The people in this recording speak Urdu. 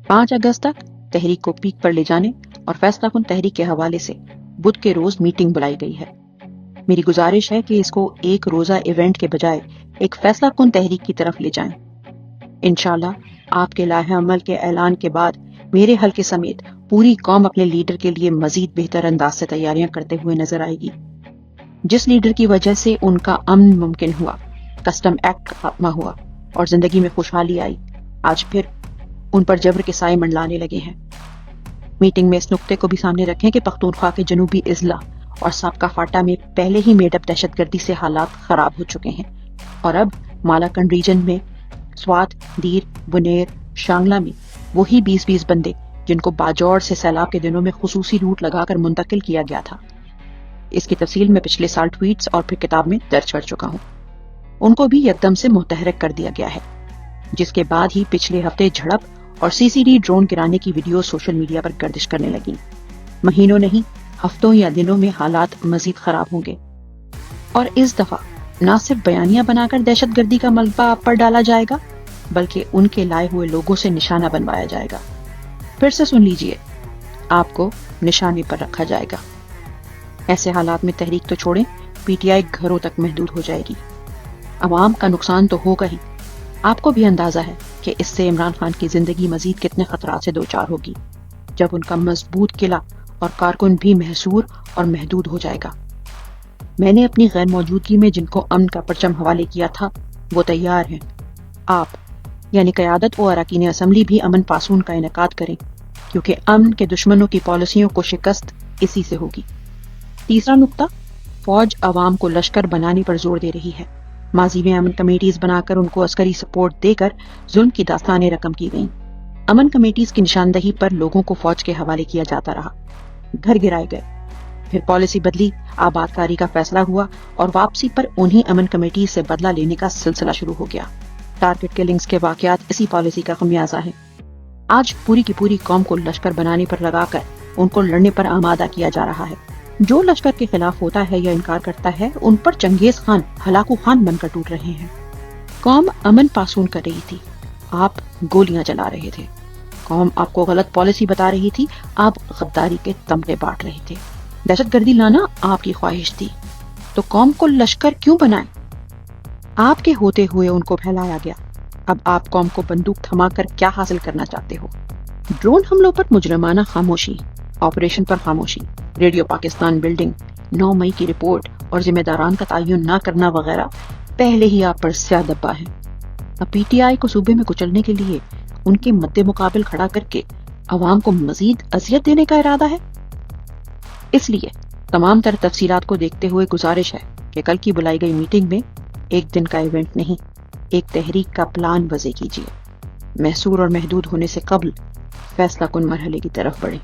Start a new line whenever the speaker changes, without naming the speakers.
5 اگست تک تحریک کو پیک پر لے جانے اور فیصلہ کن تحریک کے حوالے سے بدھ کے روز میٹنگ بلائی گئی ہے۔ میری گزارش ہے کہ اس کو ایک روزہ ایونٹ کے بجائے ایک فیصلہ کن تحریک کی طرف لے جائیں۔ انشاءاللہ آپ کے لائحہ عمل کے اعلان کے بعد میرے حلقے سمیت پوری قوم اپنے لیڈر کے لیے مزید بہتر انداز سے تیاریاں کرتے ہوئے نظر آئے گی۔ جس لیڈر کی وجہ سے ان کا امن ممکن ہوا، کسٹم ایکٹ کا خاتمہ ہوا اور زندگی میں خوشحالی آئی، آج پھر ان پر جبر کے سائے منڈلانے لگے ہیں۔ میٹنگ میں اس نقطے کو بھی سامنے رکھیں کہ پختونخوا کے جنوبی اضلاع اور سابقہ فاٹا میں پہلے ہی میڈ اپ دہشت گردی سے حالات خراب ہو چکے ہیں، اور اب مالاکنڈ ریجن میں سوات، دیر، بنیر، شانگلہ میں وہی 20 بندے جن کو باجوڑ سے سیلاب کے دنوں میں خصوصی روٹ لگا کر منتقل کیا گیا تھا۔ اس کی تفصیل میں پچھلے سال ٹویٹس اور پھر کتاب میں درج کر چکا ہوں۔ ان کو بھی یکدم سے متحرک کر دیا گیا ہے، جس کے بعد ہی پچھلے ہفتے جھڑپ اور CCD ڈرون گرانے کی ویڈیو سوشل میڈیا پر گردش کرنے لگیں۔ مہینوں نہیں، ہفتوں یا دنوں میں حالات مزید خراب ہوں گے، اور اس دفعہ نہ صرف بیانیاں بنا کر دہشت گردی کا ملبہ آپ پر ڈالا جائے گا، بلکہ ان کے لائے ہوئے لوگوں سے نشانہ بنوایا جائے گا۔ پھر سے سن لیجئے، آپ کو نشانے پر رکھا جائے گا۔ ایسے حالات میں تحریک تو چھوڑیں، PTI گھروں تک محدود ہو جائے گی۔ عوام کا نقصان تو ہوگا ہی، آپ کو بھی اندازہ ہے کہ اس سے عمران خان کی زندگی مزید کتنے خطرات سے دوچار ہوگی، جب ان کا مضبوط قلعہ اور کارکن بھی محصور اور محدود ہو جائے گا۔ میں نے اپنی غیر موجودگی میں جن کو امن کا پرچم حوالے کیا تھا وہ تیار ہیں۔ آپ یعنی قیادت و اراکین اسمبلی بھی امن پاسون کا انعقاد کریں، کیونکہ امن کے دشمنوں کی پالیسیوں کو شکست اسی سے ہوگی۔ تیسرا نقطہ، فوج عوام کو لشکر بنانے پر زور دے رہی ہے۔ ماضی میں امن کمیٹیز بنا کر ان کو عسکری سپورٹ دے کر ظلم کی داستانیں رقم کی گئیں۔ امن کمیٹیز کی نشاندہی پر لوگوں کو فوج کے حوالے کیا جاتا رہا، گھر گرائے گئے، پھر پالیسی بدلی، آباد کاری کا فیصلہ ہوا اور واپسی پر انہیں امن کمیٹیز سے بدلہ لینے کا سلسلہ شروع ہو گیا۔ ٹارگٹ کلنگز کے واقعات اسی پالیسی کا خمیازہ ہیں۔ آج پوری کی پوری قوم کو لشکر بنانے پر لگا کر ان کو لڑنے پر آمادہ کیا جا رہا ہے۔ جو لشکر کے خلاف ہوتا ہے یا انکار کرتا ہے، ان پر چنگیز خان، ہلاکو خان بن کر ٹوٹ رہے ہیں۔ قوم امن پاسون کر رہی تھی، آپ گولیاں چلا رہے تھے۔ قوم آپ کو غلط پالیسی بتا رہی تھی، آپ غداری کے تمغے بانٹ رہے تھے۔ دہشت گردی لانا آپ کی خواہش تھی، تو قوم کو لشکر کیوں بنائیں؟ آپ کے ہوتے ہوئے ان کو پھیلایا گیا۔ اب آپ قوم کو بندوق تھما کر کیا حاصل کرنا چاہتے ہو؟ ڈرون حملوں پر مجرمانہ خاموشی، آپریشن پر خاموشی، ریڈیو پاکستان بلڈنگ، 9 مئی کی رپورٹ اور ذمہ داران کا تعین نہ کرنا وغیرہ پہلے ہی آپ پر سیاہ دبا ہے۔ اب PTI کو صوبے میں کچلنے کے لیے ان کے مد مقابل کھڑا کر کے عوام کو مزید اذیت دینے کا ارادہ ہے۔ اس لیے تمام تر تفصیلات کو دیکھتے ہوئے گزارش ہے کہ کل کی بلائی گئی میٹنگ میں ایک دن کا ایونٹ نہیں، ایک تحریک کا پلان وضع کیجیے، محصور اور محدود ہونے سے قبل فیصلہ کن مرحلے کی طرف بڑھیں۔